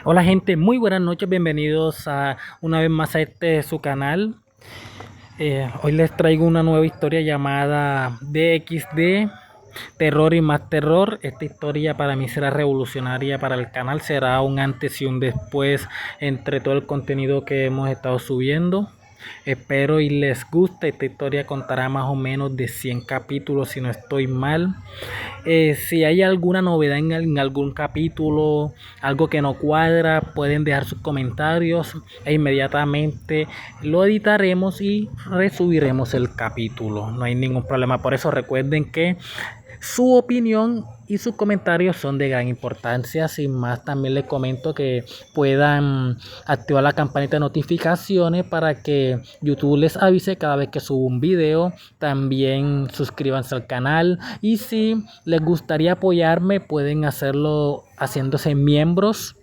Hola gente, muy buenas noches, bienvenidos a una vez más a su canal. Hoy les traigo una nueva historia llamada DXD, Terror y más terror. Esta historia para mí será revolucionaria para el canal, será un antes y un después entre todo el contenido que hemos estado subiendo. Espero y les guste. Esta historia contará más o menos de 100 capítulos si no estoy mal. Si hay alguna novedad en algún capítulo, algo que no cuadra, pueden dejar sus comentarios e inmediatamente lo editaremos y resubiremos el capítulo. No hay ningún problema. Por eso recuerden que su opinión y sus comentarios son de gran importancia. Sin más, también les comento que puedan activar la campanita de notificaciones para que YouTube les avise cada vez que subo un video. También suscríbanse al canal y si les gustaría apoyarme pueden hacerlo haciéndose miembros.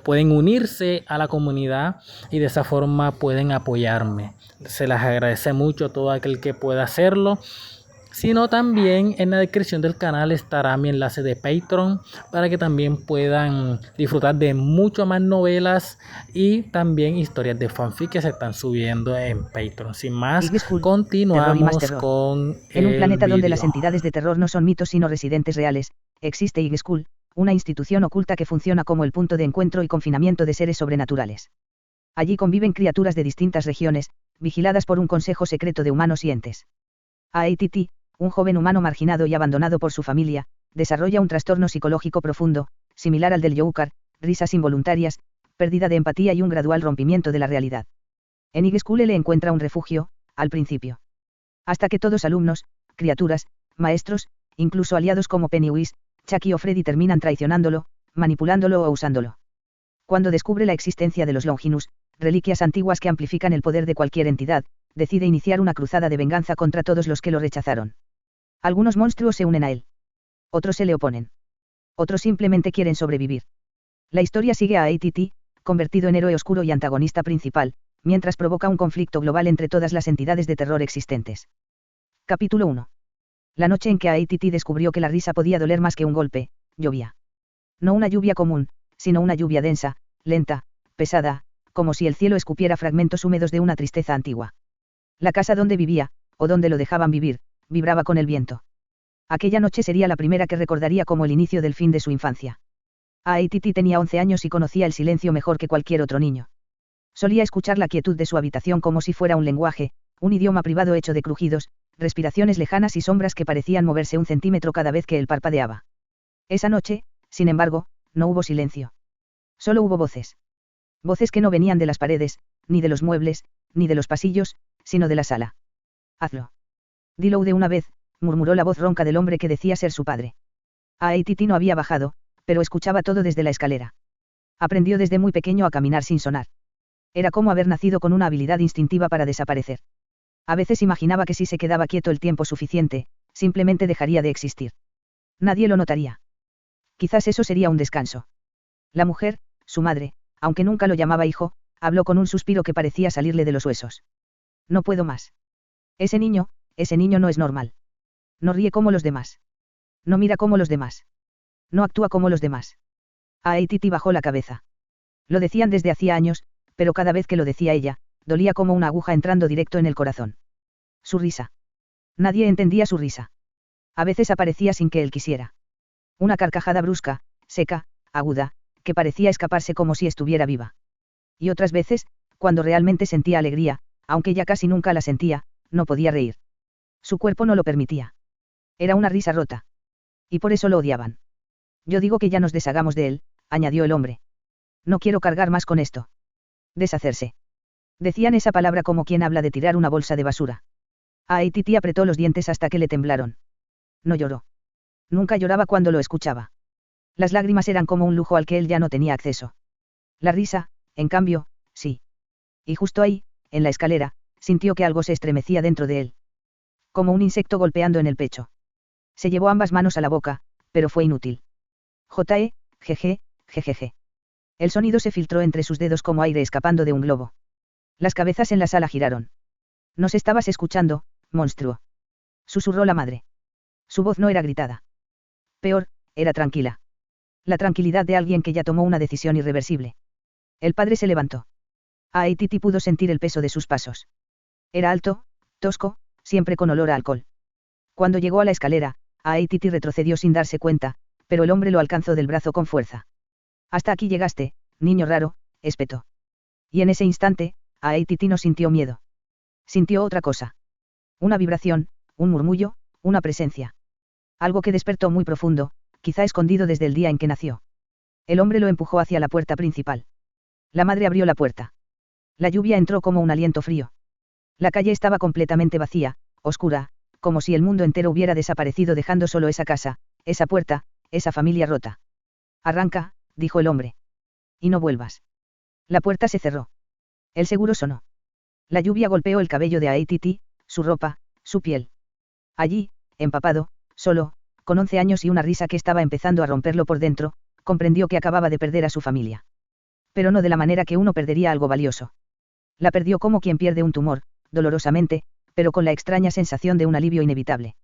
Pueden unirse a la comunidad y de esa forma pueden apoyarme. Se les agradece mucho a todo aquel que pueda hacerlo. Sino también en la descripción del canal estará mi enlace de Patreon para que también puedan disfrutar de mucho más novelas y también historias de fanfic que se están subiendo en Patreon. Sin más, IG School, terror y más continuamos terror. con En un el planeta donde las vídeo. entidades de terror no son mitos sino residentes reales, existe IG School, una institución oculta que funciona como el punto de encuentro y confinamiento de seres sobrenaturales. Allí conviven criaturas de distintas regiones, vigiladas por un consejo secreto de humanos y entes. AATT, un joven humano marginado y abandonado por su familia, desarrolla un trastorno psicológico profundo, similar al del Joker, risas involuntarias, pérdida de empatía y un gradual rompimiento de la realidad. En IG School le encuentra un refugio, al principio. Hasta que todos alumnos, criaturas, maestros, incluso aliados como Pennywise, Chucky o Freddy terminan traicionándolo, manipulándolo o usándolo. Cuando descubre la existencia de los Longinus, reliquias antiguas que amplifican el poder de cualquier entidad, decide iniciar una cruzada de venganza contra todos los que lo rechazaron. Algunos monstruos se unen a él. Otros se le oponen. Otros simplemente quieren sobrevivir. La historia sigue a ATT, convertido en héroe oscuro y antagonista principal, mientras provoca un conflicto global entre todas las entidades de terror existentes. Capítulo 1. La noche en que ATT descubrió que la risa podía doler más que un golpe, llovía. No una lluvia común, sino una lluvia densa, lenta, pesada, como si el cielo escupiera fragmentos húmedos de una tristeza antigua. La casa donde vivía, o donde lo dejaban vivir, vibraba con el viento. Aquella noche sería la primera que recordaría como el inicio del fin de su infancia. ATT tenía 11 años y conocía el silencio mejor que cualquier otro niño. Solía escuchar la quietud de su habitación como si fuera un lenguaje, un idioma privado hecho de crujidos, respiraciones lejanas y sombras que parecían moverse un centímetro cada vez que él parpadeaba. Esa noche, sin embargo, no hubo silencio. Solo hubo voces. Voces que no venían de las paredes, ni de los muebles, ni de los pasillos, sino de la sala. Hazlo. Dilo de una vez, murmuró la voz ronca del hombre que decía ser su padre. ATT no había bajado, pero escuchaba todo desde la escalera. Aprendió desde muy pequeño a caminar sin sonar. Era como haber nacido con una habilidad instintiva para desaparecer. A veces imaginaba que si se quedaba quieto el tiempo suficiente, simplemente dejaría de existir. Nadie lo notaría. Quizás eso sería un descanso. La mujer, su madre, aunque nunca lo llamaba hijo, habló con un suspiro que parecía salirle de los huesos. No puedo más. Ese niño no es normal. No ríe como los demás. No mira como los demás. No actúa como los demás. ATT bajó la cabeza. Lo decían desde hacía años, pero cada vez que lo decía ella, dolía como una aguja entrando directo en el corazón. Su risa. Nadie entendía su risa. A veces aparecía sin que él quisiera. Una carcajada brusca, seca, aguda, que parecía escaparse como si estuviera viva. Y otras veces, cuando realmente sentía alegría, aunque ya casi nunca la sentía, no podía reír. Su cuerpo no lo permitía. Era una risa rota. Y por eso lo odiaban. Yo digo que ya nos deshagamos de él, añadió el hombre. No quiero cargar más con esto. Deshacerse. Decían esa palabra como quien habla de tirar una bolsa de basura. ATT apretó los dientes hasta que le temblaron. No lloró. Nunca lloraba cuando lo escuchaba. Las lágrimas eran como un lujo al que él ya no tenía acceso. La risa, en cambio, sí. Y justo ahí, en la escalera, sintió que algo se estremecía dentro de él. Como un insecto golpeando en el pecho. Se llevó ambas manos a la boca, pero fue inútil. Jeje, jejeje. El sonido se filtró entre sus dedos como aire escapando de un globo. Las cabezas en la sala giraron. Nos estabas escuchando, monstruo. Susurró la madre. Su voz no era gritada. Peor, era tranquila. La tranquilidad de alguien que ya tomó una decisión irreversible. El padre se levantó. Aititi pudo sentir el peso de sus pasos. Era alto, tosco, siempre con olor a alcohol. Cuando llegó a la escalera, Aititi retrocedió sin darse cuenta, pero el hombre lo alcanzó del brazo con fuerza. Hasta aquí llegaste, niño raro, espetó. Y en ese instante, Aititi no sintió miedo. Sintió otra cosa. Una vibración, un murmullo, una presencia. Algo que despertó muy profundo, quizá escondido desde el día en que nació. El hombre lo empujó hacia la puerta principal. La madre abrió la puerta. La lluvia entró como un aliento frío. La calle estaba completamente vacía, oscura, como si el mundo entero hubiera desaparecido dejando solo esa casa, esa puerta, esa familia rota. Arranca, dijo el hombre. Y no vuelvas. La puerta se cerró. El seguro sonó. La lluvia golpeó el cabello de Aititi, su ropa, su piel. Allí, empapado, solo, con 11 años y una risa que estaba empezando a romperlo por dentro, comprendió que acababa de perder a su familia. Pero no de la manera que uno perdería algo valioso. La perdió como quien pierde un tumor, dolorosamente, pero con la extraña sensación de un alivio inevitable.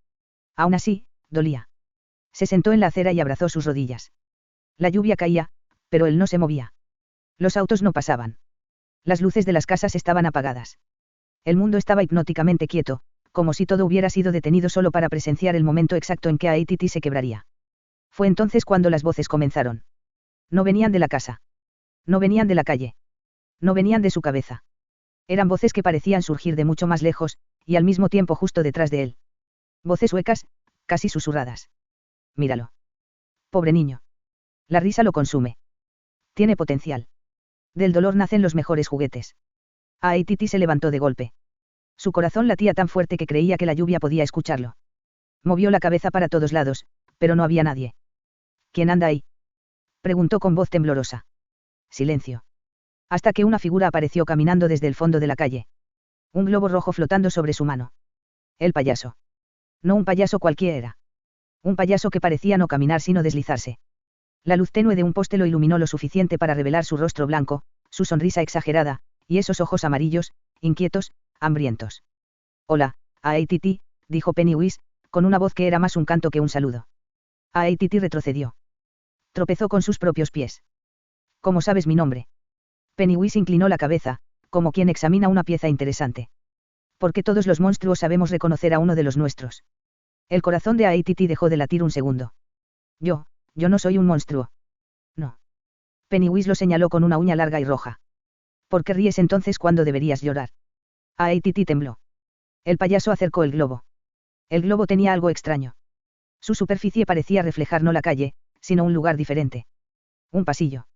Aún así, dolía. Se sentó en la acera y abrazó sus rodillas. La lluvia caía, pero él no se movía. Los autos no pasaban. Las luces de las casas estaban apagadas. El mundo estaba hipnóticamente quieto, como si todo hubiera sido detenido solo para presenciar el momento exacto en que Aititi se quebraría. Fue entonces cuando las voces comenzaron. No venían de la casa. No venían de la calle. No venían de su cabeza. Eran voces que parecían surgir de mucho más lejos, y al mismo tiempo justo detrás de él. Voces huecas, casi susurradas. Míralo. Pobre niño. La risa lo consume. Tiene potencial. Del dolor nacen los mejores juguetes. Aititi se levantó de golpe. Su corazón latía tan fuerte que creía que la lluvia podía escucharlo. Movió la cabeza para todos lados, pero no había nadie. ¿Quién anda ahí?, preguntó con voz temblorosa. Silencio. Hasta que una figura apareció caminando desde el fondo de la calle. Un globo rojo flotando sobre su mano. El payaso. No un payaso cualquiera. Un payaso que parecía no caminar sino deslizarse. La luz tenue de un poste lo iluminó lo suficiente para revelar su rostro blanco, su sonrisa exagerada, y esos ojos amarillos, inquietos, hambrientos. Hola, Aititi, dijo Pennywise, con una voz que era más un canto que un saludo. Aititi retrocedió. Tropezó con sus propios pies. ¿Cómo sabes mi nombre? Pennywise inclinó la cabeza, como quien examina una pieza interesante. Porque todos los monstruos sabemos reconocer a uno de los nuestros. El corazón de Aititi dejó de latir un segundo. Yo no soy un monstruo. No. Pennywise lo señaló con una uña larga y roja. ¿Por qué ríes entonces cuando deberías llorar? Aititi tembló. El payaso acercó el globo. El globo tenía algo extraño. Su superficie parecía reflejar no la calle, sino un lugar diferente. Un pasillo.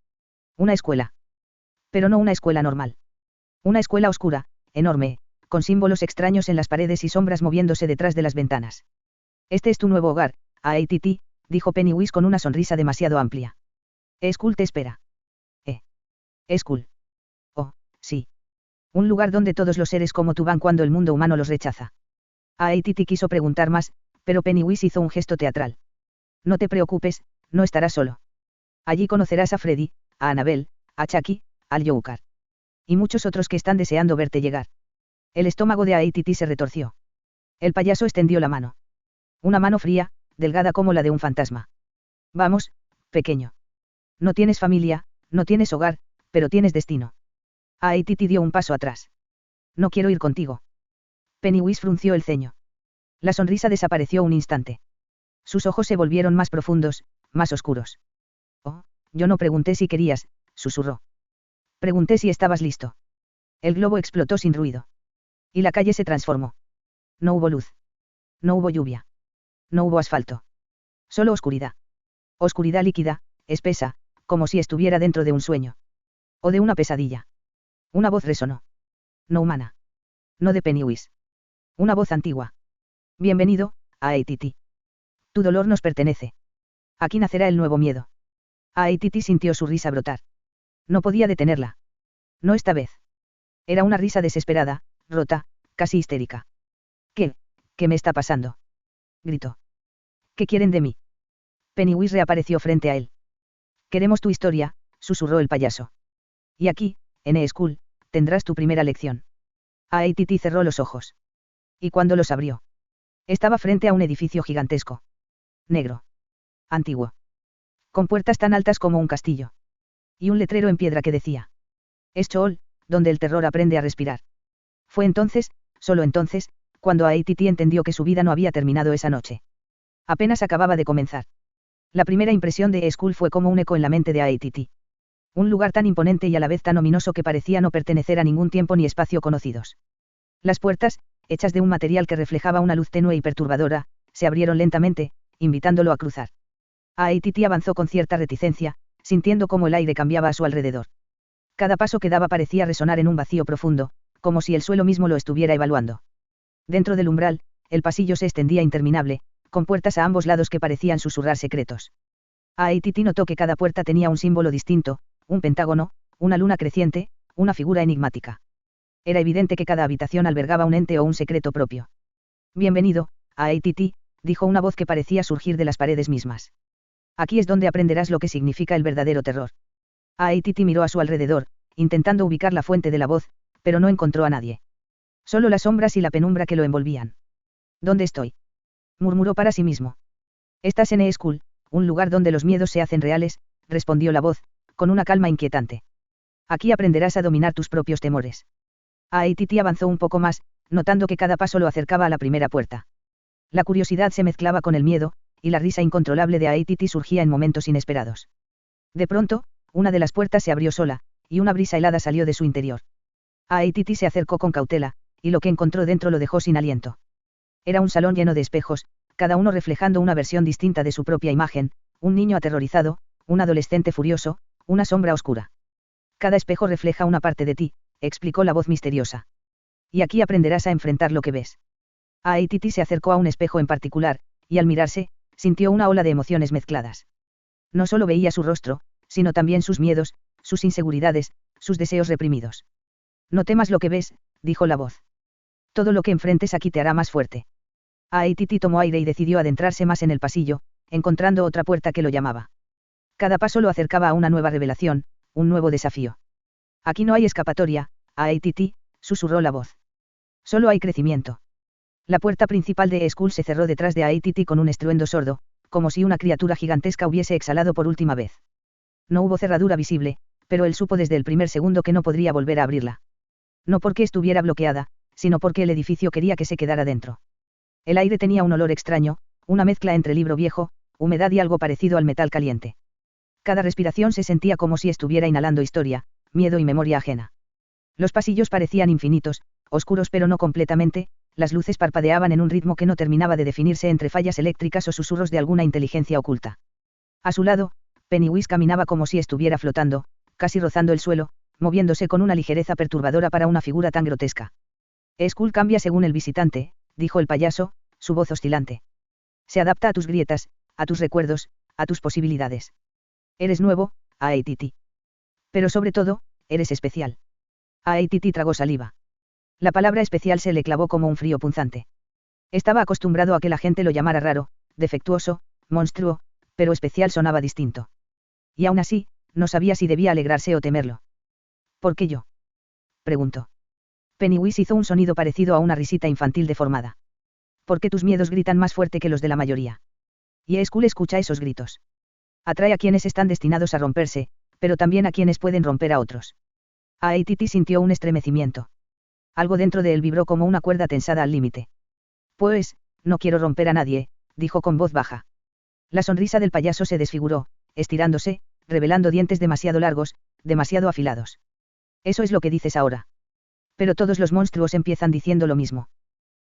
Una escuela. Pero no una escuela normal. Una escuela oscura, enorme, con símbolos extraños en las paredes y sombras moviéndose detrás de las ventanas. Este es tu nuevo hogar, Aititi, dijo Pennywise con una sonrisa demasiado amplia. Skull te espera. Skull. Oh, sí. Un lugar donde todos los seres como tú van cuando el mundo humano los rechaza. Aititi quiso preguntar más, pero Pennywise hizo un gesto teatral. No te preocupes, no estarás solo. Allí conocerás a Freddy, a Annabelle, a Chucky, al Joker. Y muchos otros que están deseando verte llegar. El estómago de Aititi se retorció. El payaso extendió la mano. Una mano fría, delgada como la de un fantasma. Vamos, pequeño. No tienes familia, no tienes hogar, pero tienes destino. Aititi dio un paso atrás. No quiero ir contigo. Pennywise frunció el ceño. La sonrisa desapareció un instante. Sus ojos se volvieron más profundos, más oscuros. Oh, yo no pregunté si querías, susurró. Pregunté si estabas listo. El globo explotó sin ruido. Y la calle se transformó. No hubo luz. No hubo lluvia. No hubo asfalto. Solo oscuridad. Oscuridad líquida, espesa, como si estuviera dentro de un sueño. O de una pesadilla. Una voz resonó. No humana. No de Pennywise. Una voz antigua. Bienvenido, Aititi. Tu dolor nos pertenece. Aquí nacerá el nuevo miedo. Aititi sintió su risa brotar. No podía detenerla. No esta vez. Era una risa desesperada, rota, casi histérica. ¿Qué me está pasando?, gritó. ¿Qué quieren de mí? Pennywise reapareció frente a él. Queremos tu historia, susurró el payaso. Y aquí, en E-School, tendrás tu primera lección. Aititi cerró los ojos. Y cuando los abrió, estaba frente a un edificio gigantesco. Negro. Antiguo. con puertas tan altas como un castillo. Y un letrero en piedra que decía: es Sheol, donde el terror aprende a respirar. Fue entonces, solo entonces, cuando Aititi entendió que su vida no había terminado esa noche. Apenas acababa de comenzar. La primera impresión de E-School fue como un eco en la mente de Aititi. Un lugar tan imponente y a la vez tan ominoso que parecía no pertenecer a ningún tiempo ni espacio conocidos. Las puertas, hechas de un material que reflejaba una luz tenue y perturbadora, se abrieron lentamente, invitándolo a cruzar. Aititi avanzó con cierta reticencia, sintiendo cómo el aire cambiaba a su alrededor. Cada paso que daba parecía resonar en un vacío profundo, como si el suelo mismo lo estuviera evaluando. Dentro del umbral, el pasillo se extendía interminable, con puertas a ambos lados que parecían susurrar secretos. Aititi notó que cada puerta tenía un símbolo distinto, un pentágono, una luna creciente, una figura enigmática. Era evidente que cada habitación albergaba un ente o un secreto propio. Bienvenido, Aititi, dijo una voz que parecía surgir de las paredes mismas. Aquí es donde aprenderás lo que significa el verdadero terror. Aititi miró a su alrededor, intentando ubicar la fuente de la voz, pero no encontró a nadie. Solo las sombras y la penumbra que lo envolvían. ¿Dónde estoy?, murmuró para sí mismo. Estás en E-School, un lugar donde los miedos se hacen reales, respondió la voz, con una calma inquietante. Aquí aprenderás a dominar tus propios temores. Aititi avanzó un poco más, notando que cada paso lo acercaba a la primera puerta. La curiosidad se mezclaba con el miedo, y la risa incontrolable de Aititi surgía en momentos inesperados. De pronto, una de las puertas se abrió sola, y una brisa helada salió de su interior. Aititi se acercó con cautela, y lo que encontró dentro lo dejó sin aliento. Era un salón lleno de espejos, cada uno reflejando una versión distinta de su propia imagen, un niño aterrorizado, un adolescente furioso, una sombra oscura. Cada espejo refleja una parte de ti, explicó la voz misteriosa. Y aquí aprenderás a enfrentar lo que ves. Aititi se acercó a un espejo en particular, y al mirarse, sintió una ola de emociones mezcladas. No solo veía su rostro, sino también sus miedos, sus inseguridades, sus deseos reprimidos. No temas lo que ves, dijo la voz. Todo lo que enfrentes aquí te hará más fuerte. Aititi tomó aire y decidió adentrarse más en el pasillo, encontrando otra puerta que lo llamaba. Cada paso lo acercaba a una nueva revelación, un nuevo desafío. Aquí no hay escapatoria, Aititi, susurró la voz. Solo hay crecimiento. La puerta principal de E-School se cerró detrás de Aititi con un estruendo sordo, como si una criatura gigantesca hubiese exhalado por última vez. No hubo cerradura visible, pero él supo desde el primer segundo que no podría volver a abrirla. No porque estuviera bloqueada, sino porque el edificio quería que se quedara dentro. El aire tenía un olor extraño, una mezcla entre libro viejo, humedad y algo parecido al metal caliente. Cada respiración se sentía como si estuviera inhalando historia, miedo y memoria ajena. Los pasillos parecían infinitos, oscuros pero no completamente, las luces parpadeaban en un ritmo que no terminaba de definirse entre fallas eléctricas o susurros de alguna inteligencia oculta. A su lado, Pennywise caminaba como si estuviera flotando, casi rozando el suelo, moviéndose con una ligereza perturbadora para una figura tan grotesca. E-School cambia según el visitante, dijo el payaso, su voz oscilante. Se adapta a tus grietas, a tus recuerdos, a tus posibilidades. Eres nuevo, Aititi. Pero sobre todo, eres especial. Aititi tragó saliva. La palabra especial se le clavó como un frío punzante. Estaba acostumbrado a que la gente lo llamara raro, defectuoso, monstruo, pero especial sonaba distinto. Y aún así, no sabía si debía alegrarse o temerlo. ¿Por qué yo?, preguntó. Pennywise hizo un sonido parecido a una risita infantil deformada. ¿Por qué tus miedos gritan más fuerte que los de la mayoría? Y E-School escucha esos gritos. Atrae a quienes están destinados a romperse, pero también a quienes pueden romper a otros. Aititi sintió un estremecimiento. Algo dentro de él vibró como una cuerda tensada al límite. Pues, no quiero romper a nadie, dijo con voz baja. La sonrisa del payaso se desfiguró, estirándose, revelando dientes demasiado largos, demasiado afilados. Eso es lo que dices ahora. Pero todos los monstruos empiezan diciendo lo mismo.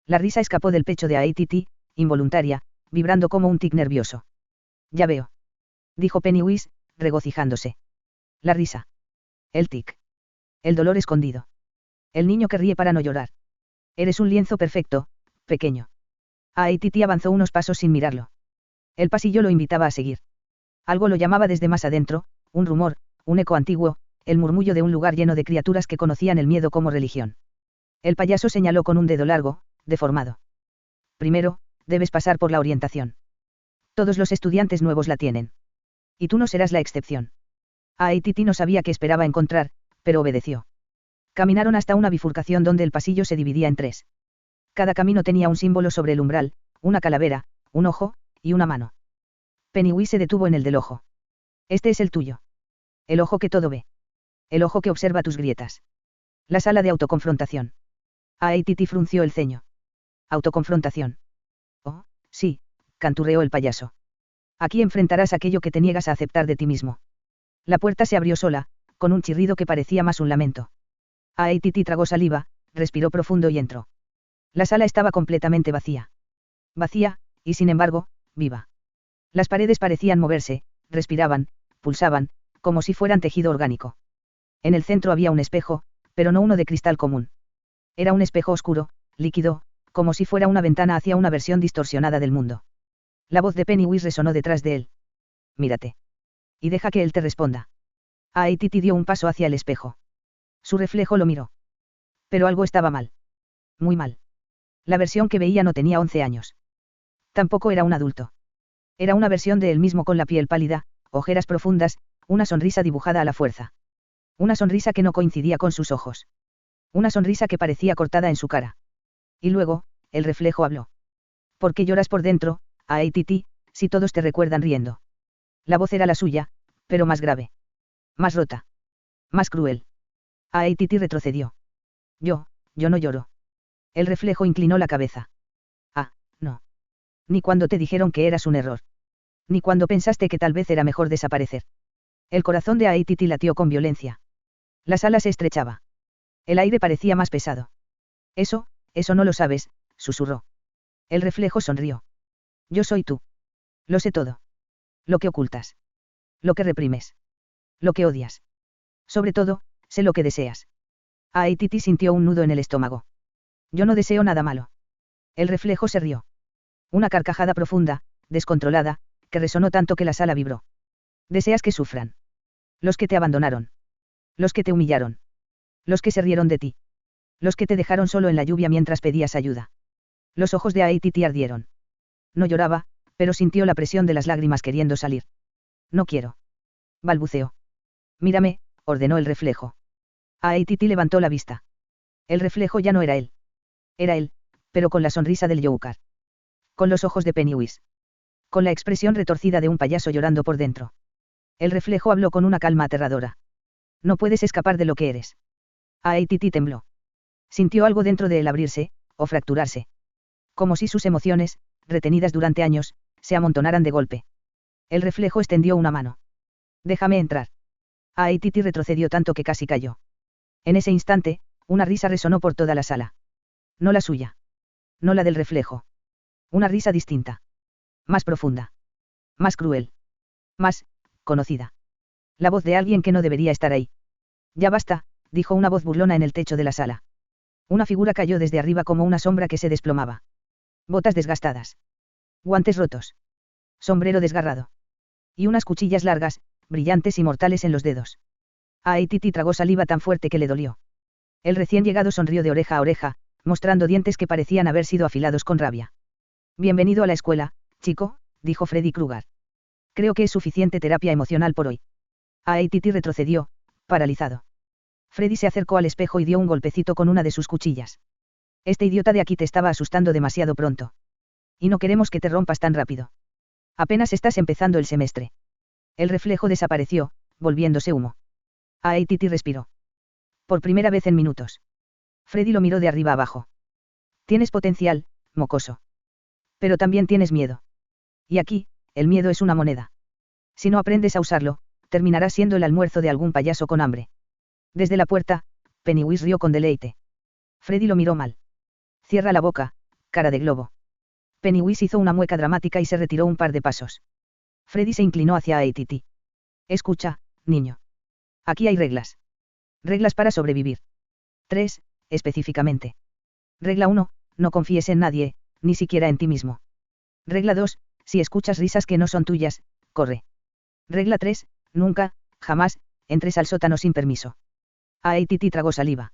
La risa escapó del pecho de Aititi, involuntaria, vibrando como un tic nervioso. Ya veo, dijo Pennywise, regocijándose. La risa. El tic. El dolor escondido. El niño que ríe para no llorar. Eres un lienzo perfecto, pequeño. Aititi avanzó unos pasos sin mirarlo. El pasillo lo invitaba a seguir. Algo lo llamaba desde más adentro, un rumor, un eco antiguo, el murmullo de un lugar lleno de criaturas que conocían el miedo como religión. El payaso señaló con un dedo largo, deformado. Primero, debes pasar por la orientación. Todos los estudiantes nuevos la tienen. Y tú no serás la excepción. Aititi no sabía qué esperaba encontrar, pero obedeció. Caminaron hasta una bifurcación donde el pasillo se dividía en tres. Cada camino tenía un símbolo sobre el umbral, una calavera, un ojo, y una mano. Pennywise se detuvo en el del ojo. Este es el tuyo. El ojo que todo ve. El ojo que observa tus grietas. La sala de autoconfrontación. Aititi frunció el ceño. Autoconfrontación. Oh, sí, canturreó el payaso. Aquí enfrentarás aquello que te niegas a aceptar de ti mismo. La puerta se abrió sola, con un chirrido que parecía más un lamento. Aititi tragó saliva, respiró profundo y entró. La sala estaba completamente vacía. Vacía, y sin embargo, viva. Las paredes parecían moverse, respiraban, pulsaban, como si fueran tejido orgánico. En el centro había un espejo, pero no uno de cristal común. Era un espejo oscuro, líquido, como si fuera una ventana hacia una versión distorsionada del mundo. La voz de Pennywise resonó detrás de él. Mírate. Y deja que él te responda. Aititi dio un paso hacia el espejo. Su reflejo lo miró. Pero algo estaba mal. Muy mal. La versión que veía no tenía 11 años. Tampoco era un adulto. Era una versión de él mismo con la piel pálida, ojeras profundas, una sonrisa dibujada a la fuerza. Una sonrisa que no coincidía con sus ojos. Una sonrisa que parecía cortada en su cara. Y luego, el reflejo habló. ¿Por qué lloras por dentro, Aititi, si todos te recuerdan riendo? La voz era la suya, pero más grave. Más rota. Más cruel. Aititi retrocedió. Yo no lloro. El reflejo inclinó la cabeza. Ah, no. Ni cuando te dijeron que eras un error. Ni cuando pensaste que tal vez era mejor desaparecer. El corazón de Aititi latió con violencia. La sala se estrechaba. El aire parecía más pesado. Eso no lo sabes, susurró. El reflejo sonrió. Yo soy tú. Lo sé todo. Lo que ocultas. Lo que reprimes. Lo que odias. Sobre todo, sé lo que deseas. Aititi sintió un nudo en el estómago. Yo no deseo nada malo. El reflejo se rió. Una carcajada profunda, descontrolada, que resonó tanto que la sala vibró. Deseas que sufran. Los que te abandonaron. Los que te humillaron. Los que se rieron de ti. Los que te dejaron solo en la lluvia mientras pedías ayuda. Los ojos de Aititi ardieron. No lloraba, pero sintió la presión de las lágrimas queriendo salir. No quiero. Balbuceó. Mírame, ordenó el reflejo. Aititi levantó la vista. El reflejo ya no era él. Era él, pero con la sonrisa del Joker. Con los ojos de Pennywise. Con la expresión retorcida de un payaso llorando por dentro. El reflejo habló con una calma aterradora. No puedes escapar de lo que eres. Aititi tembló. Sintió algo dentro de él abrirse, o fracturarse. Como si sus emociones, retenidas durante años, se amontonaran de golpe. El reflejo extendió una mano. Déjame entrar. Aititi retrocedió tanto que casi cayó. En ese instante, una risa resonó por toda la sala. No la suya. No la del reflejo. Una risa distinta. Más profunda. Más cruel. Más, conocida. La voz de alguien que no debería estar ahí. Ya basta, dijo una voz burlona en el techo de la sala. Una figura cayó desde arriba como una sombra que se desplomaba. Botas desgastadas. Guantes rotos. Sombrero desgarrado. Y unas cuchillas largas, brillantes y mortales en los dedos. Aititi tragó saliva tan fuerte que le dolió. El recién llegado sonrió de oreja a oreja, mostrando dientes que parecían haber sido afilados con rabia. Bienvenido a la escuela, chico, dijo Freddy Krueger. Creo que es suficiente terapia emocional por hoy. Aititi retrocedió, paralizado. Freddy se acercó al espejo y dio un golpecito con una de sus cuchillas. Este idiota de aquí te estaba asustando demasiado pronto. Y no queremos que te rompas tan rápido. Apenas estás empezando el semestre. El reflejo desapareció, volviéndose humo. Aititi respiró. Por primera vez en minutos. Freddy lo miró de arriba abajo. Tienes potencial, mocoso. Pero también tienes miedo. Y aquí, el miedo es una moneda. Si no aprendes a usarlo, terminarás siendo el almuerzo de algún payaso con hambre. Desde la puerta, Pennywise rió con deleite. Freddy lo miró mal. Cierra la boca, cara de globo. Pennywise hizo una mueca dramática y se retiró un par de pasos. Freddy se inclinó hacia Aititi. Escucha, niño. Aquí hay reglas. Reglas para sobrevivir. 3, específicamente. Regla 1, no confíes en nadie, ni siquiera en ti mismo. Regla 2, si escuchas risas que no son tuyas, corre. Regla 3, nunca, jamás, entres al sótano sin permiso. Aititi tragó saliva.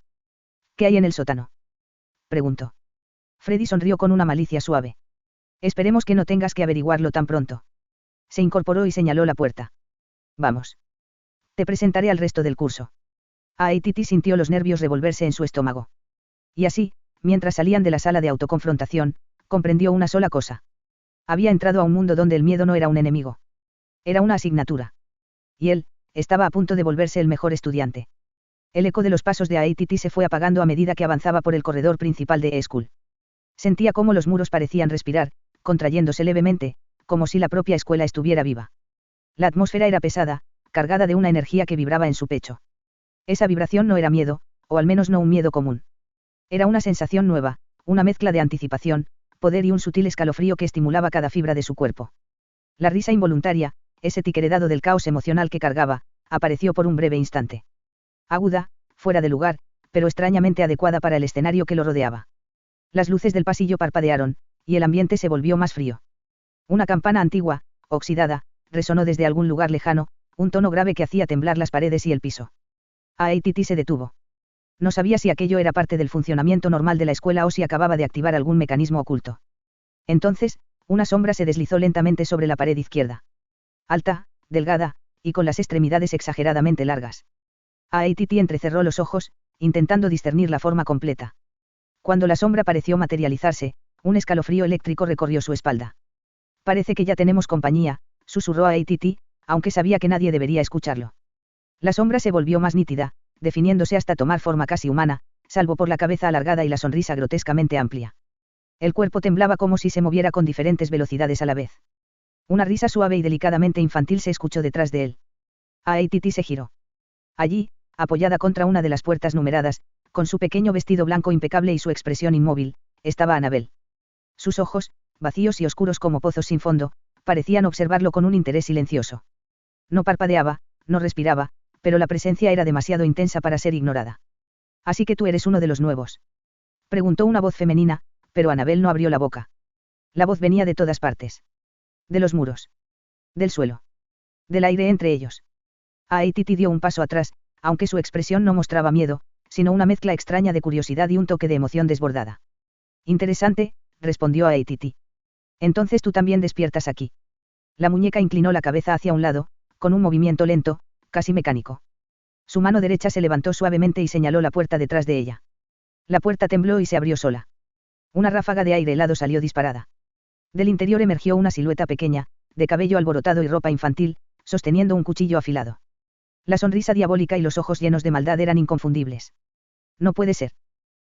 ¿Qué hay en el sótano? Preguntó. Freddy sonrió con una malicia suave. Esperemos que no tengas que averiguarlo tan pronto. Se incorporó y señaló la puerta. Vamos. Te presentaré al resto del curso. Aititi sintió los nervios revolverse en su estómago. Y así, mientras salían de la sala de autoconfrontación, comprendió una sola cosa. Había entrado a un mundo donde el miedo no era un enemigo. Era una asignatura. Y él, estaba a punto de volverse el mejor estudiante. El eco de los pasos de Aititi se fue apagando a medida que avanzaba por el corredor principal de E-School. Sentía cómo los muros parecían respirar, contrayéndose levemente, como si la propia escuela estuviera viva. La atmósfera era pesada, cargada de una energía que vibraba en su pecho. Esa vibración no era miedo, o al menos no un miedo común. Era una sensación nueva, una mezcla de anticipación, poder y un sutil escalofrío que estimulaba cada fibra de su cuerpo. La risa involuntaria, ese tic heredado del caos emocional que cargaba, apareció por un breve instante. Aguda, fuera de lugar, pero extrañamente adecuada para el escenario que lo rodeaba. Las luces del pasillo parpadearon, y el ambiente se volvió más frío. Una campana antigua, oxidada, resonó desde algún lugar lejano, un tono grave que hacía temblar las paredes y el piso. Aititi se detuvo. No sabía si aquello era parte del funcionamiento normal de la escuela o si acababa de activar algún mecanismo oculto. Entonces, una sombra se deslizó lentamente sobre la pared izquierda. Alta, delgada, y con las extremidades exageradamente largas. Aititi entrecerró los ojos, intentando discernir la forma completa. Cuando la sombra pareció materializarse, un escalofrío eléctrico recorrió su espalda. Parece que ya tenemos compañía, susurró Aititi, aunque sabía que nadie debería escucharlo. La sombra se volvió más nítida, definiéndose hasta tomar forma casi humana, salvo por la cabeza alargada y la sonrisa grotescamente amplia. El cuerpo temblaba como si se moviera con diferentes velocidades a la vez. Una risa suave y delicadamente infantil se escuchó detrás de él. Aititi se giró. Allí, apoyada contra una de las puertas numeradas, con su pequeño vestido blanco impecable y su expresión inmóvil, estaba Annabel. Sus ojos, vacíos y oscuros como pozos sin fondo, parecían observarlo con un interés silencioso. No parpadeaba, no respiraba, pero la presencia era demasiado intensa para ser ignorada. «¿Así que tú eres uno de los nuevos?», preguntó una voz femenina, pero Annabel no abrió la boca. La voz venía de todas partes. De los muros. Del suelo. Del aire entre ellos. Aititi dio un paso atrás, aunque su expresión no mostraba miedo, sino una mezcla extraña de curiosidad y un toque de emoción desbordada. «Interesante», respondió Aititi. «Entonces tú también despiertas aquí». La muñeca inclinó la cabeza hacia un lado, con un movimiento lento, casi mecánico. Su mano derecha se levantó suavemente y señaló la puerta detrás de ella. La puerta tembló y se abrió sola. Una ráfaga de aire helado salió disparada. Del interior emergió una silueta pequeña, de cabello alborotado y ropa infantil, sosteniendo un cuchillo afilado. La sonrisa diabólica y los ojos llenos de maldad eran inconfundibles. «No puede ser»,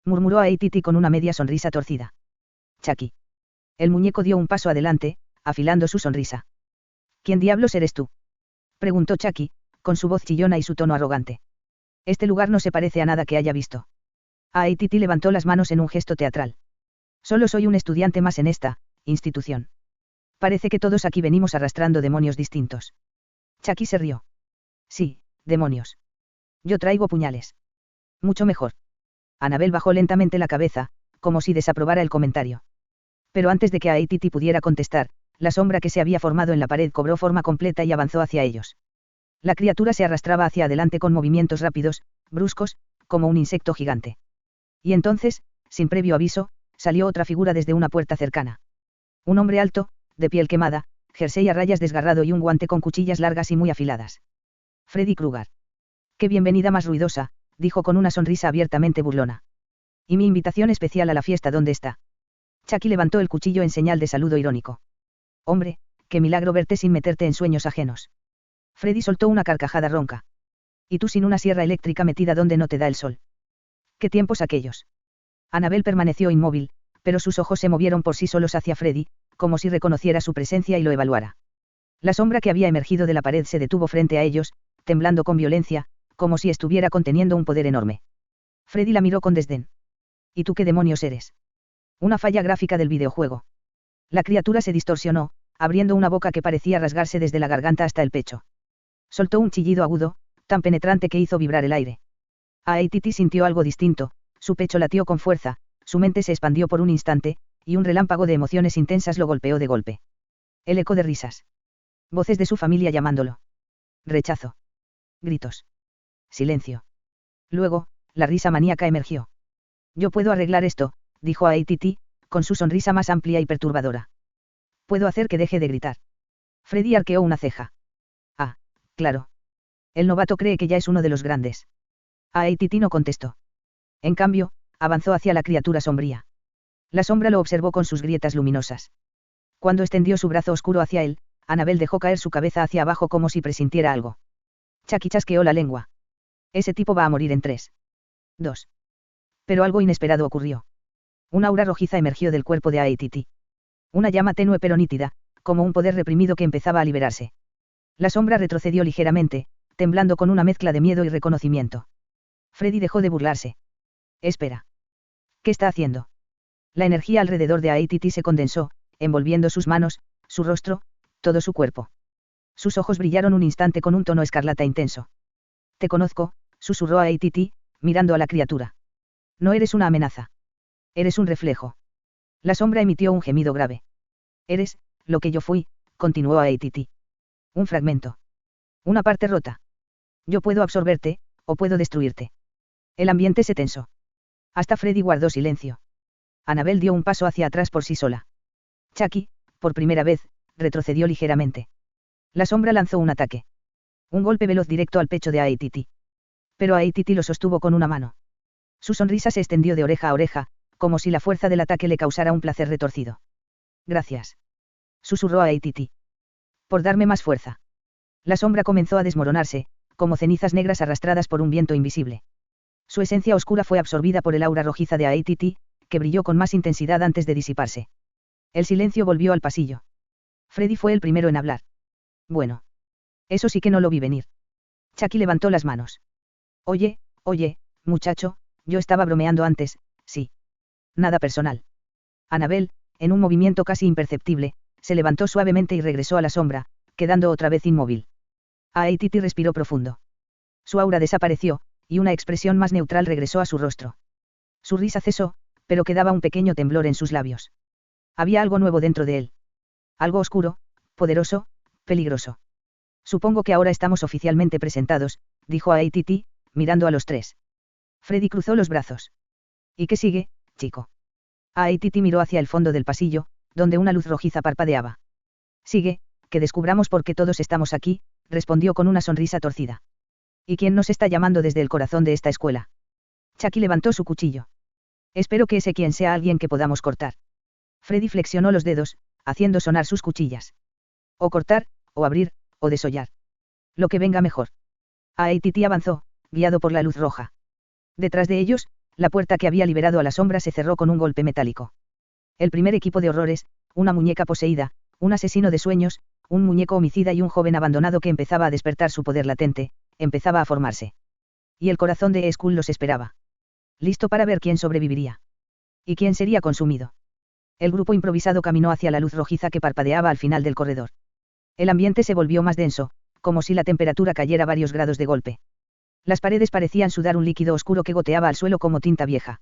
murmuró Aititi con una media sonrisa torcida. «Chucky». El muñeco dio un paso adelante, afilando su sonrisa. «¿Quién diablos eres tú?», preguntó Chucky, con su voz chillona y su tono arrogante. «Este lugar no se parece a nada que haya visto». Aititi levantó las manos en un gesto teatral. «Solo soy un estudiante más en esta institución. Parece que todos aquí venimos arrastrando demonios distintos». Chucky se rió. «Sí, demonios. Yo traigo puñales». «Mucho mejor». Annabel bajó lentamente la cabeza, como si desaprobara el comentario. Pero antes de que Aititi pudiera contestar, la sombra que se había formado en la pared cobró forma completa y avanzó hacia ellos. La criatura se arrastraba hacia adelante con movimientos rápidos, bruscos, como un insecto gigante. Y entonces, sin previo aviso, salió otra figura desde una puerta cercana. Un hombre alto, de piel quemada, jersey a rayas desgarrado y un guante con cuchillas largas y muy afiladas. Freddy Krueger. «Qué bienvenida más ruidosa», dijo con una sonrisa abiertamente burlona. «Y mi invitación especial a la fiesta, ¿dónde está?». Chucky levantó el cuchillo en señal de saludo irónico. «Hombre, qué milagro verte sin meterte en sueños ajenos». Freddy soltó una carcajada ronca. «Y tú sin una sierra eléctrica metida donde no te da el sol». «¿Qué tiempos aquellos?». Annabel permaneció inmóvil, pero sus ojos se movieron por sí solos hacia Freddy, como si reconociera su presencia y lo evaluara. La sombra que había emergido de la pared se detuvo frente a ellos, temblando con violencia, como si estuviera conteniendo un poder enorme. Freddy la miró con desdén. «¿Y tú qué demonios eres?». «Una falla gráfica del videojuego». La criatura se distorsionó, abriendo una boca que parecía rasgarse desde la garganta hasta el pecho. Soltó un chillido agudo, tan penetrante que hizo vibrar el aire. Aititi sintió algo distinto, su pecho latió con fuerza, su mente se expandió por un instante, y un relámpago de emociones intensas lo golpeó de golpe. El eco de risas. Voces de su familia llamándolo. Rechazo. Gritos. Silencio. Luego, la risa maníaca emergió. «Yo puedo arreglar esto», dijo Aititi, con su sonrisa más amplia y perturbadora. «Puedo hacer que deje de gritar». Freddy arqueó una ceja. «Ah, claro. El novato cree que ya es uno de los grandes». Aititi no contestó. En cambio, avanzó hacia la criatura sombría. La sombra lo observó con sus grietas luminosas. Cuando extendió su brazo oscuro hacia él, Annabel dejó caer su cabeza hacia abajo como si presintiera algo. Chucky chasqueó la lengua. Ese tipo va a morir en 3, 2. Pero algo inesperado ocurrió. Un aura rojiza emergió del cuerpo de Aititi. Una llama tenue pero nítida, como un poder reprimido que empezaba a liberarse. La sombra retrocedió ligeramente, temblando con una mezcla de miedo y reconocimiento. Freddy dejó de burlarse. Espera. ¿Qué está haciendo? La energía alrededor de Aititi se condensó, envolviendo sus manos, su rostro, todo su cuerpo. Sus ojos brillaron un instante con un tono escarlata intenso. Te conozco, susurró Aititi, mirando a la criatura. No eres una amenaza. Eres un reflejo. La sombra emitió un gemido grave. Eres, lo que yo fui, continuó Aititi. Un fragmento. Una parte rota. Yo puedo absorberte, o puedo destruirte. El ambiente se tensó. Hasta Freddy guardó silencio. Annabel dio un paso hacia atrás por sí sola. Chucky, por primera vez, retrocedió ligeramente. La sombra lanzó un ataque. Un golpe veloz directo al pecho de Aititi. Pero Aititi lo sostuvo con una mano. Su sonrisa se extendió de oreja a oreja, como si la fuerza del ataque le causara un placer retorcido. Gracias. Susurró Aititi. Por darme más fuerza. La sombra comenzó a desmoronarse, como cenizas negras arrastradas por un viento invisible. Su esencia oscura fue absorbida por el aura rojiza de Aititi, que brilló con más intensidad antes de disiparse. El silencio volvió al pasillo. Freddy fue el primero en hablar. Bueno. Eso sí que no lo vi venir. Chucky levantó las manos. Oye, muchacho, yo estaba bromeando antes, sí. Nada personal. Annabel, en un movimiento casi imperceptible, se levantó suavemente y regresó a la sombra, quedando otra vez inmóvil. Aititi respiró profundo. Su aura desapareció, y una expresión más neutral regresó a su rostro. Su risa cesó, pero quedaba un pequeño temblor en sus labios. Había algo nuevo dentro de él. Algo oscuro, poderoso, peligroso. Supongo que ahora estamos oficialmente presentados, dijo Aititi, mirando a los tres. Freddy cruzó los brazos. ¿Y qué sigue, chico? Aititi miró hacia el fondo del pasillo, donde una luz rojiza parpadeaba. Sigue, que descubramos por qué todos estamos aquí, respondió con una sonrisa torcida. ¿Y quién nos está llamando desde el corazón de esta escuela? Chucky levantó su cuchillo. Espero que ese quien sea alguien que podamos cortar. Freddy flexionó los dedos, haciendo sonar sus cuchillas. O cortar, o abrir, o desollar. Lo que venga mejor. Aititi avanzó, guiado por la luz roja. Detrás de ellos, la puerta que había liberado a la sombra se cerró con un golpe metálico. El primer equipo de horrores, una muñeca poseída, un asesino de sueños, un muñeco homicida y un joven abandonado que empezaba a despertar su poder latente, empezaba a formarse. Y el corazón de Skull los esperaba. Listo para ver quién sobreviviría. Y quién sería consumido. El grupo improvisado caminó hacia la luz rojiza que parpadeaba al final del corredor. El ambiente se volvió más denso, como si la temperatura cayera varios grados de golpe. Las paredes parecían sudar un líquido oscuro que goteaba al suelo como tinta vieja.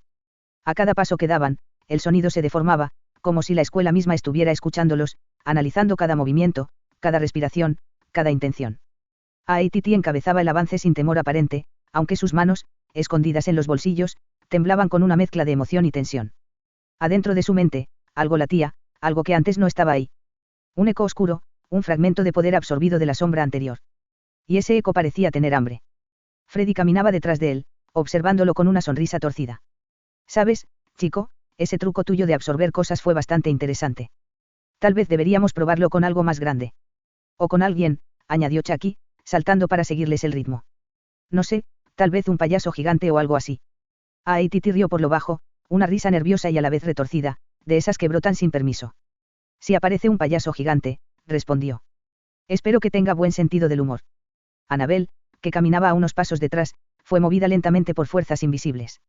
A cada paso que daban, el sonido se deformaba, como si la escuela misma estuviera escuchándolos, analizando cada movimiento, cada respiración, cada intención. Aititi encabezaba el avance sin temor aparente, aunque sus manos, escondidas en los bolsillos, temblaban con una mezcla de emoción y tensión. Adentro de su mente, algo latía, algo que antes no estaba ahí. Un eco oscuro, un fragmento de poder absorbido de la sombra anterior. Y ese eco parecía tener hambre. Freddy caminaba detrás de él, observándolo con una sonrisa torcida. ¿Sabes, chico? Ese truco tuyo de absorber cosas fue bastante interesante. Tal vez deberíamos probarlo con algo más grande. O con alguien, añadió Chucky, saltando para seguirles el ritmo. No sé, tal vez un payaso gigante o algo así. Aititi rió por lo bajo, una risa nerviosa y a la vez retorcida, de esas que brotan sin permiso. Si aparece un payaso gigante, respondió. Espero que tenga buen sentido del humor. Annabel, que caminaba a unos pasos detrás, fue movida lentamente por fuerzas invisibles.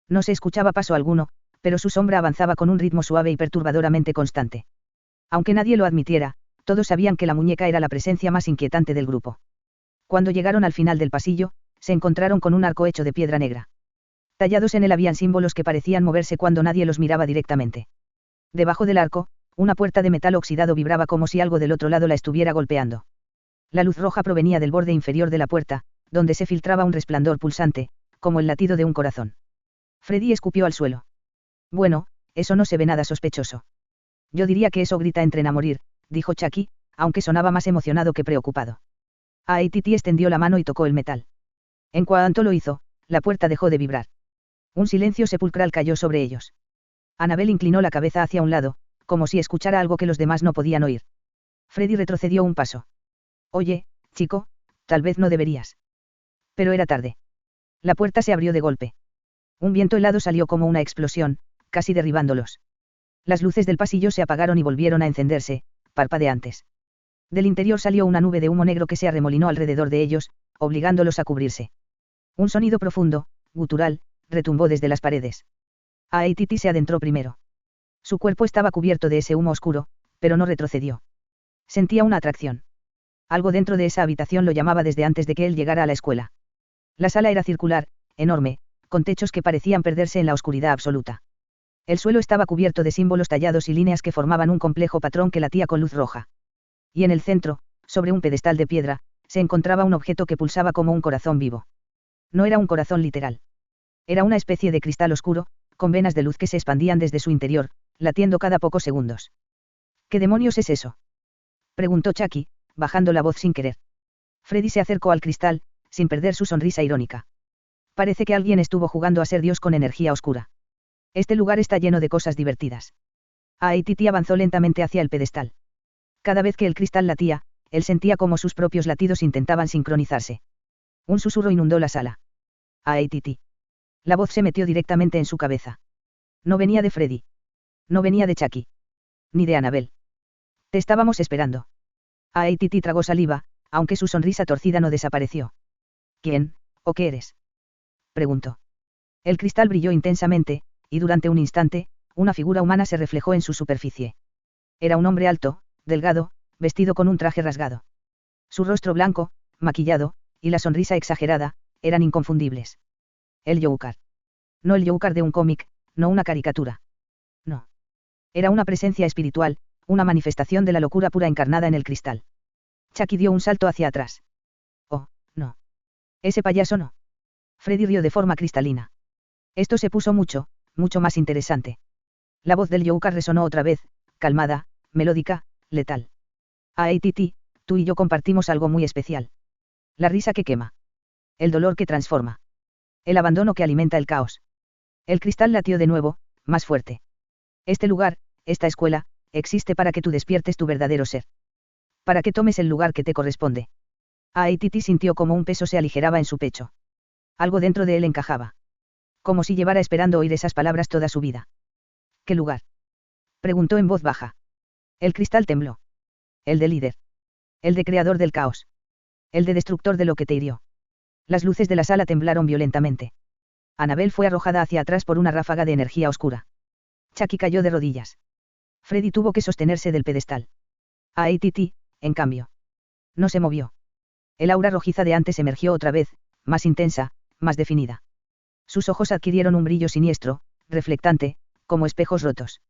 No se escuchaba paso alguno, pero su sombra avanzaba con un ritmo suave y perturbadoramente constante. Aunque nadie lo admitiera, todos sabían que la muñeca era la presencia más inquietante del grupo. Cuando llegaron al final del pasillo, se encontraron con un arco hecho de piedra negra. Tallados en él habían símbolos que parecían moverse cuando nadie los miraba directamente. Debajo del arco, una puerta de metal oxidado vibraba como si algo del otro lado la estuviera golpeando. La luz roja provenía del borde inferior de la puerta, donde se filtraba un resplandor pulsante, como el latido de un corazón. Freddy escupió al suelo. Bueno, eso no se ve nada sospechoso. Yo diría que eso grita entren a morir, dijo Chucky, aunque sonaba más emocionado que preocupado. Aititi extendió la mano y tocó el metal. En cuanto lo hizo, la puerta dejó de vibrar. Un silencio sepulcral cayó sobre ellos. Annabel inclinó la cabeza hacia un lado, como si escuchara algo que los demás no podían oír. Freddy retrocedió un paso. Oye, chico, Tal vez no deberías. Pero era tarde. La puerta se abrió de golpe. Un viento helado salió como una explosión, casi derribándolos. Las luces del pasillo se apagaron y volvieron a encenderse, parpadeantes. Del interior salió una nube de humo negro que se arremolinó alrededor de ellos, obligándolos a cubrirse. Un sonido profundo, gutural, retumbó desde las paredes. Aititi se adentró primero. Su cuerpo estaba cubierto de ese humo oscuro, pero no retrocedió. Sentía una atracción. Algo dentro de esa habitación lo llamaba desde antes de que él llegara a la escuela. La sala era circular, enorme, con techos que parecían perderse en la oscuridad absoluta. El suelo estaba cubierto de símbolos tallados y líneas que formaban un complejo patrón que latía con luz roja. Y en el centro, sobre un pedestal de piedra, se encontraba un objeto que pulsaba como un corazón vivo. No era un corazón literal. Era una especie de cristal oscuro, con venas de luz que se expandían desde su interior, latiendo cada pocos segundos. ¿Qué demonios es eso?, preguntó Chucky, bajando la voz sin querer. Freddy se acercó al cristal, sin perder su sonrisa irónica. Parece que alguien estuvo jugando a ser Dios con energía oscura. Este lugar está lleno de cosas divertidas. Aititi avanzó lentamente hacia el pedestal. Cada vez que el cristal latía, él sentía como sus propios latidos intentaban sincronizarse. Un susurro inundó la sala. Aititi. La voz se metió directamente en su cabeza. No venía de Freddy. No venía de Chucky. Ni de Annabel. Te estábamos esperando. Aititi tragó saliva, aunque su sonrisa torcida no desapareció. ¿Quién, o qué eres?, preguntó. El cristal brilló intensamente, y durante un instante, una figura humana se reflejó en su superficie. Era un hombre alto, delgado, vestido con un traje rasgado. Su rostro blanco, maquillado, y la sonrisa exagerada, eran inconfundibles. El Joker. No el Joker de un cómic, no una caricatura. No. Era una presencia espiritual, una manifestación de la locura pura encarnada en el cristal. Chucky dio un salto hacia atrás. Oh, no. Ese payaso no. Freddy rió de forma cristalina. Esto se puso mucho más interesante. La voz del Joker resonó otra vez, calmada, melódica, letal. Aititi, tú y yo compartimos algo muy especial. La risa que quema. El dolor que transforma. El abandono que alimenta el caos. El cristal latió de nuevo, más fuerte. Este lugar, esta escuela, existe para que tú despiertes tu verdadero ser. Para que tomes el lugar que te corresponde. Aititi sintió como un peso se aligeraba en su pecho. Algo dentro de él encajaba. Como si llevara esperando oír esas palabras toda su vida. ¿Qué lugar?, preguntó en voz baja. El cristal tembló. El de líder. El de creador del caos. El de destructor de lo que te hirió. Las luces de la sala temblaron violentamente. Annabel fue arrojada hacia atrás por una ráfaga de energía oscura. Chucky cayó de rodillas. Freddy tuvo que sostenerse del pedestal. Aititi, en cambio, no se movió. El aura rojiza de antes emergió otra vez, más intensa, más definida. Sus ojos adquirieron un brillo siniestro, reflectante, como espejos rotos.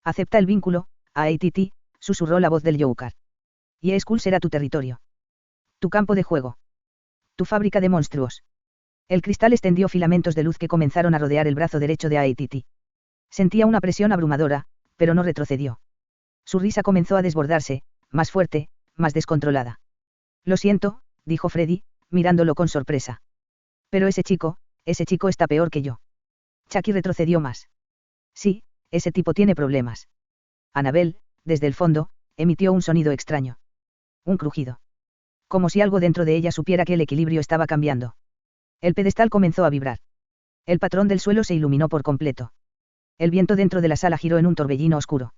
Acepta el vínculo, Aititi, susurró la voz del Joker. Y School será tu territorio. Tu campo de juego. Tu fábrica de monstruos. El cristal extendió filamentos de luz que comenzaron a rodear el brazo derecho de Aititi. Sentía una presión abrumadora, pero no retrocedió. Su risa comenzó a desbordarse, más fuerte, más descontrolada. Lo siento, dijo Freddy, mirándolo con sorpresa. Pero ese chico está peor que yo. Chucky retrocedió más. Sí, ese tipo tiene problemas. Annabel, desde el fondo, emitió un sonido extraño. Un crujido. Como si algo dentro de ella supiera que el equilibrio estaba cambiando. El pedestal comenzó a vibrar. El patrón del suelo se iluminó por completo. El viento dentro de la sala giró en un torbellino oscuro.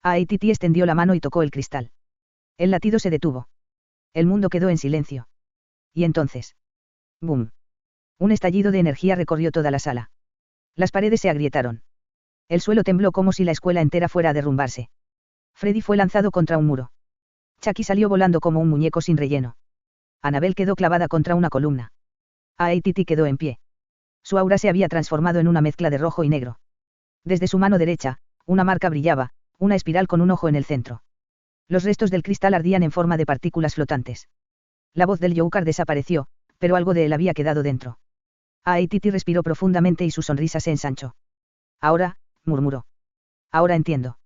Aititi extendió la mano y tocó el cristal. El latido se detuvo. El mundo quedó en silencio. Y entonces. ¡Bum! Un estallido de energía recorrió toda la sala. Las paredes se agrietaron. El suelo tembló como si la escuela entera fuera a derrumbarse. Freddy fue lanzado contra un muro. Chucky salió volando como un muñeco sin relleno. Annabel quedó clavada contra una columna. Aititi quedó en pie. Su aura se había transformado en una mezcla de rojo y negro. Desde su mano derecha, una marca brillaba, una espiral con un ojo en el centro. Los restos del cristal ardían en forma de partículas flotantes. La voz del Joker desapareció, pero algo de él había quedado dentro. Aititi respiró profundamente y su sonrisa se ensanchó. Ahora, murmuró. Ahora entiendo.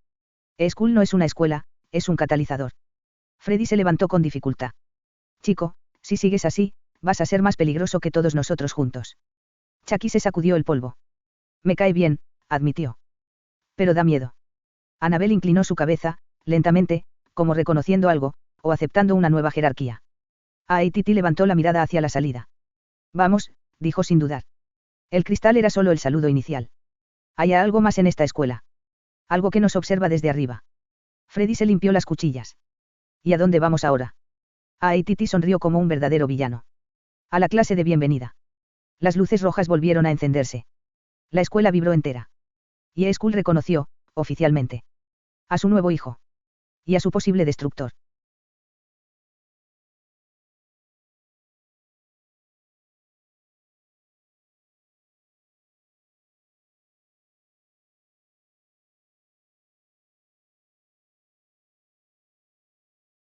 School no es una escuela, es un catalizador. Freddy se levantó con dificultad. Chico, si sigues así, vas a ser más peligroso que todos nosotros juntos. Chucky se sacudió el polvo. Me cae bien, admitió. Pero da miedo. Annabel inclinó su cabeza, lentamente, como reconociendo algo, o aceptando una nueva jerarquía. Aititi levantó la mirada hacia la salida. Vamos, dijo sin dudar. El cristal era solo el saludo inicial. Hay algo más en esta escuela. Algo que nos observa desde arriba. Freddy se limpió las cuchillas. ¿Y a dónde vamos ahora? Aititi sonrió como un verdadero villano. A la clase de bienvenida. Las luces rojas volvieron a encenderse. La escuela vibró entera. Y Skull reconoció, oficialmente, a su nuevo hijo. Y a su posible destructor.